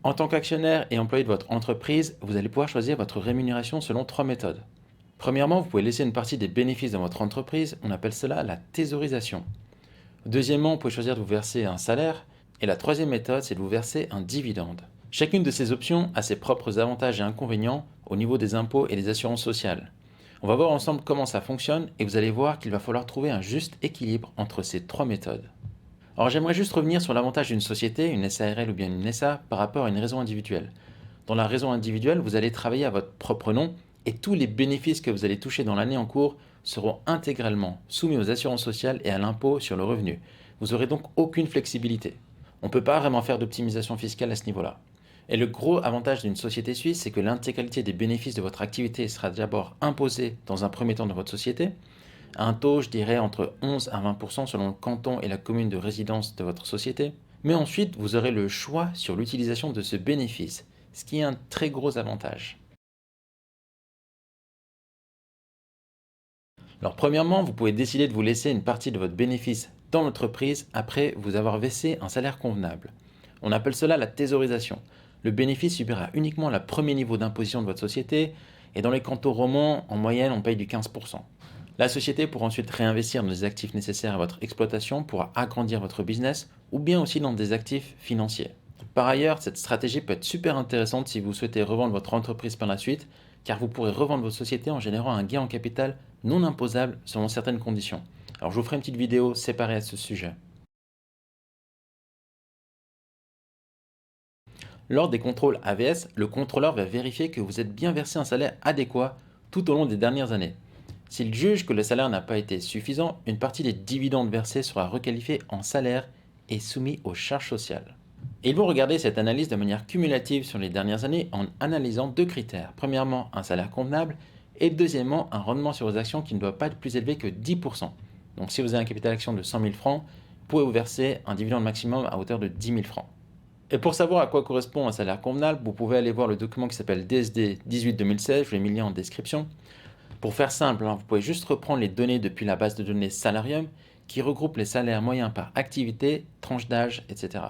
En tant qu'actionnaire et employé de votre entreprise, vous allez pouvoir choisir votre rémunération selon 3 méthodes. Premièrement, vous pouvez laisser une partie des bénéfices dans votre entreprise, on appelle cela la thésaurisation. Deuxièmement, vous pouvez choisir de vous verser un salaire. Et la troisième méthode, c'est de vous verser un dividende. Chacune de ces options a ses propres avantages et inconvénients au niveau des impôts et des assurances sociales. On va voir ensemble comment ça fonctionne et vous allez voir qu'il va falloir trouver un juste équilibre entre ces trois méthodes. Alors j'aimerais juste revenir sur l'avantage d'une société, une SARL ou bien une SA, par rapport à une raison individuelle. Dans la raison individuelle, vous allez travailler à votre propre nom et tous les bénéfices que vous allez toucher dans l'année en cours seront intégralement soumis aux assurances sociales et à l'impôt sur le revenu. Vous n'aurez donc aucune flexibilité. On ne peut pas vraiment faire d'optimisation fiscale à ce niveau-là. Et le gros avantage d'une société suisse, c'est que l'intégralité des bénéfices de votre activité sera d'abord imposée dans un premier temps dans votre société, à un taux, je dirais, entre 11 à 20% selon le canton et la commune de résidence de votre société. Mais ensuite, vous aurez le choix sur l'utilisation de ce bénéfice, ce qui est un très gros avantage. Alors premièrement, vous pouvez décider de vous laisser une partie de votre bénéfice dans l'entreprise après vous avoir versé un salaire convenable. On appelle cela la thésaurisation. Le bénéfice subira uniquement le premier niveau d'imposition de votre société et dans les cantons romans, en moyenne, on paye du 15%. La société pourra ensuite réinvestir dans des actifs nécessaires à votre exploitation pour agrandir votre business ou bien aussi dans des actifs financiers. Par ailleurs, cette stratégie peut être super intéressante si vous souhaitez revendre votre entreprise par la suite, car vous pourrez revendre votre société en générant un gain en capital non imposable selon certaines conditions. Alors je vous ferai une petite vidéo séparée à ce sujet. Lors des contrôles AVS, le contrôleur va vérifier que vous êtes bien versé un salaire adéquat tout au long des dernières années. S'il juge que le salaire n'a pas été suffisant, une partie des dividendes versés sera requalifiée en salaire et soumis aux charges sociales. Et ils vont regarder cette analyse de manière cumulative sur les dernières années en analysant deux critères. Premièrement, un salaire convenable et deuxièmement, un rendement sur vos actions qui ne doit pas être plus élevé que 10%. Donc si vous avez un capital action de 100 000 francs, vous pouvez vous verser un dividende maximum à hauteur de 10 000 francs. Et pour savoir à quoi correspond un salaire convenable, vous pouvez aller voir le document qui s'appelle DSD 18-2016, je l'ai mis le lien en description. Pour faire simple, vous pouvez juste reprendre les données depuis la base de données Salarium qui regroupe les salaires moyens par activité, tranche d'âge, etc.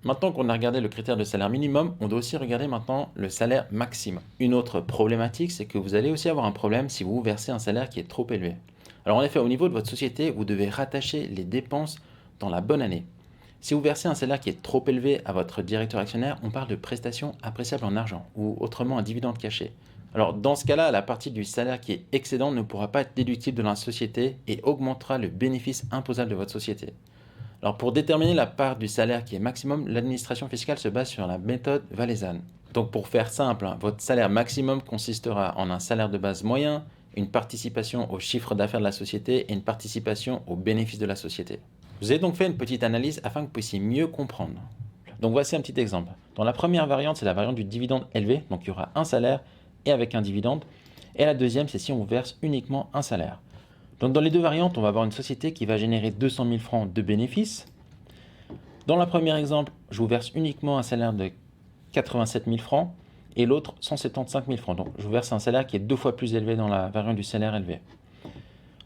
Maintenant qu'on a regardé le critère de salaire minimum, on doit aussi regarder maintenant le salaire maximum. Une autre problématique, c'est que vous allez aussi avoir un problème si vous versez un salaire qui est trop élevé. Alors en effet, au niveau de votre société, vous devez rattacher les dépenses dans la bonne année. Si vous versez un salaire qui est trop élevé à votre directeur actionnaire, on parle de prestations appréciables en argent, ou autrement un dividende caché. Alors dans ce cas-là, la partie du salaire qui est excédente ne pourra pas être déductible de la société et augmentera le bénéfice imposable de votre société. Alors pour déterminer la part du salaire qui est maximum, l'administration fiscale se base sur la méthode valaisanne. Donc pour faire simple, votre salaire maximum consistera en un salaire de base moyen, une participation au chiffre d'affaires de la société et une participation aux bénéfices de la société. Vous avez donc fait une petite analyse afin que vous puissiez mieux comprendre. Donc voici un petit exemple. Dans la première variante, c'est la variante du dividende élevé, donc il y aura un salaire et avec un dividende. Et la deuxième, c'est si on vous verse uniquement un salaire. Donc dans les deux variantes, on va avoir une société qui va générer 200 000 francs de bénéfices. Dans le premier exemple, je vous verse uniquement un salaire de 87 000 francs et l'autre 175 000 francs. Donc je vous verse un salaire qui est 2 fois plus élevé dans la variante du salaire élevé.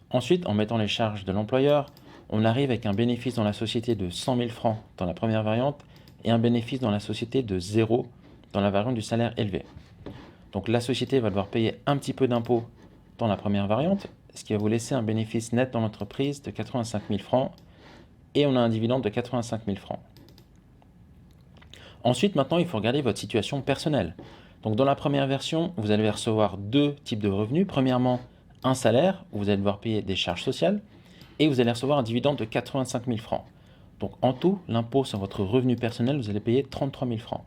Ensuite, en mettant les charges de l'employeur, on arrive avec un bénéfice dans la société de 100 000 francs dans la première variante et un bénéfice dans la société de 0 dans la variante du salaire élevé. Donc la société va devoir payer un petit peu d'impôt dans la première variante, ce qui va vous laisser un bénéfice net dans l'entreprise de 85 000 francs et on a un dividende de 85 000 francs. Ensuite, maintenant, il faut regarder votre situation personnelle. Donc dans la première version, vous allez recevoir deux types de revenus. Premièrement, un salaire où vous allez devoir payer des charges sociales et vous allez recevoir un dividende de 85 000 francs. Donc en tout, l'impôt sur votre revenu personnel, vous allez payer 33 000 francs.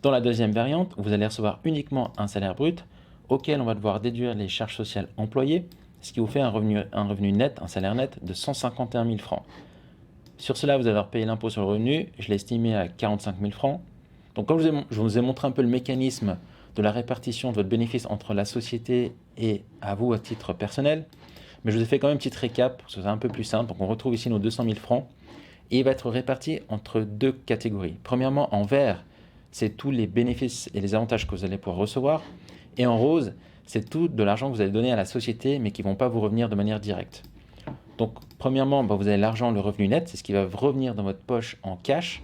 Dans la deuxième variante, vous allez recevoir uniquement un salaire brut auquel on va devoir déduire les charges sociales employées, ce qui vous fait un revenu net, un salaire net de 151 000 francs. Sur cela, vous allez devoir payer l'impôt sur le revenu, je l'ai estimé à 45 000 francs. Donc comme je vous ai montré un peu le mécanisme de la répartition de votre bénéfice entre la société et à vous à titre personnel, mais je vous ai fait quand même une petite récap, parce que c'est un peu plus simple. Donc on retrouve ici nos 200 000 francs, et il va être réparti entre deux catégories. Premièrement, en vert, c'est tous les bénéfices et les avantages que vous allez pouvoir recevoir, et en rose, c'est tout de l'argent que vous allez donner à la société, mais qui ne vont pas vous revenir de manière directe. Donc Premièrement, vous avez l'argent, le revenu net, c'est ce qui va revenir dans votre poche en cash.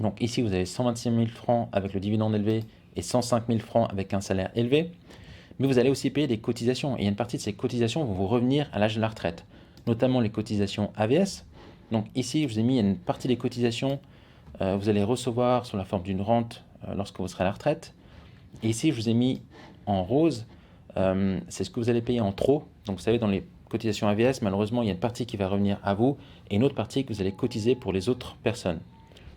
Donc ici, vous avez 126 000 francs avec le dividende élevé et 105 000 francs avec un salaire élevé. Mais vous allez aussi payer des cotisations. Et une partie de ces cotisations vont vous revenir à l'âge de la retraite, notamment les cotisations AVS. Donc ici, je vous ai mis une partie des cotisations, vous allez recevoir sous la forme d'une rente lorsque vous serez à la retraite. Et ici, je vous ai mis en rose, c'est ce que vous allez payer en trop. Donc vous savez, dans les cotisations AVS, malheureusement, il y a une partie qui va revenir à vous et une autre partie que vous allez cotiser pour les autres personnes.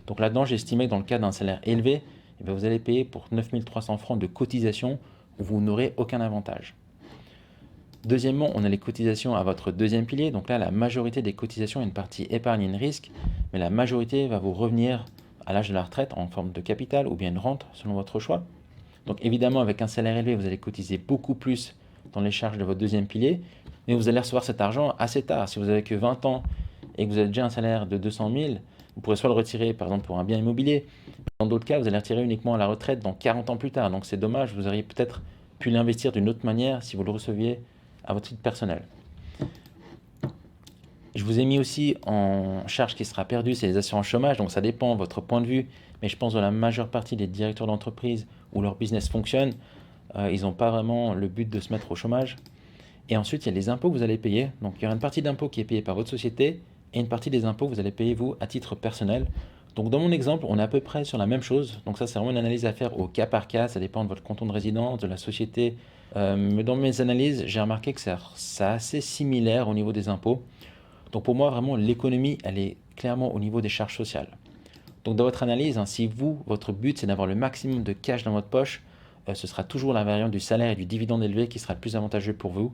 Donc là-dedans, j'ai estimé que dans le cas d'un salaire élevé, vous allez payer pour 9 300 francs de cotisation où vous n'aurez aucun avantage. Deuxièmement, on a les cotisations à votre deuxième pilier. Donc là, la majorité des cotisations est une partie épargne et une risque, mais la majorité va vous revenir à l'âge de la retraite en forme de capital ou bien une rente selon votre choix. Donc évidemment, avec un salaire élevé, vous allez cotiser beaucoup plus dans les charges de votre deuxième pilier, mais vous allez recevoir cet argent assez tard. Si vous avez que 20 ans et que vous avez déjà un salaire de 200 000, vous pourrez soit le retirer par exemple pour un bien immobilier. Dans d'autres cas, vous allez le retirer uniquement à la retraite dans 40 ans plus tard. Donc c'est dommage, vous auriez peut-être pu l'investir d'une autre manière si vous le receviez à votre titre personnel. Je vous ai mis aussi en charge qui sera perdue, c'est les assurances chômage. Donc ça dépend de votre point de vue, mais je pense que la majeure partie des directeurs d'entreprise où leur business fonctionne, ils n'ont pas vraiment le but de se mettre au chômage. Et ensuite, il y a les impôts que vous allez payer. Donc il y aura une partie d'impôt qui est payée par votre société et une partie des impôts que vous allez payer vous à titre personnel. Donc dans mon exemple, on est à peu près sur la même chose. Donc ça, c'est vraiment une analyse à faire au cas par cas. Ça dépend de votre canton de résidence, de la société. Mais dans mes analyses, j'ai remarqué que c'est assez similaire au niveau des impôts. Donc pour moi, vraiment, l'économie, elle est clairement au niveau des charges sociales. Donc dans votre analyse, si vous, votre but, c'est d'avoir le maximum de cash dans votre poche, ce sera toujours la variante du salaire et du dividende élevé qui sera le plus avantageux pour vous.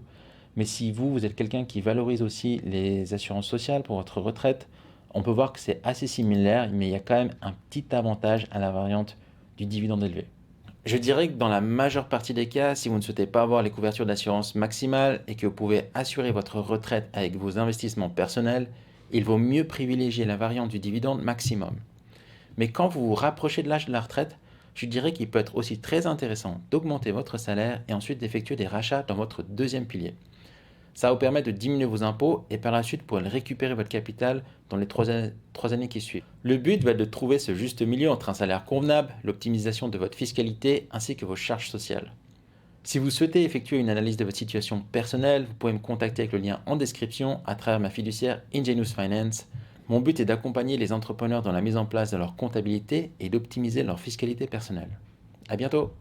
Mais si vous, vous êtes quelqu'un qui valorise aussi les assurances sociales pour votre retraite, on peut voir que c'est assez similaire, mais il y a quand même un petit avantage à la variante du dividende élevé. Je dirais que dans la majeure partie des cas, si vous ne souhaitez pas avoir les couvertures d'assurance maximales et que vous pouvez assurer votre retraite avec vos investissements personnels, il vaut mieux privilégier la variante du dividende maximum. Mais quand vous vous rapprochez de l'âge de la retraite, je dirais qu'il peut être aussi très intéressant d'augmenter votre salaire et ensuite d'effectuer des rachats dans votre deuxième pilier. Ça va vous permettre de diminuer vos impôts et par la suite vous pourrez récupérer votre capital dans les 3 années qui suivent. Le but va être de trouver ce juste milieu entre un salaire convenable, l'optimisation de votre fiscalité ainsi que vos charges sociales. Si vous souhaitez effectuer une analyse de votre situation personnelle, vous pouvez me contacter avec le lien en description à travers ma fiduciaire Ingenious Finance. Mon but est d'accompagner les entrepreneurs dans la mise en place de leur comptabilité et d'optimiser leur fiscalité personnelle. À bientôt!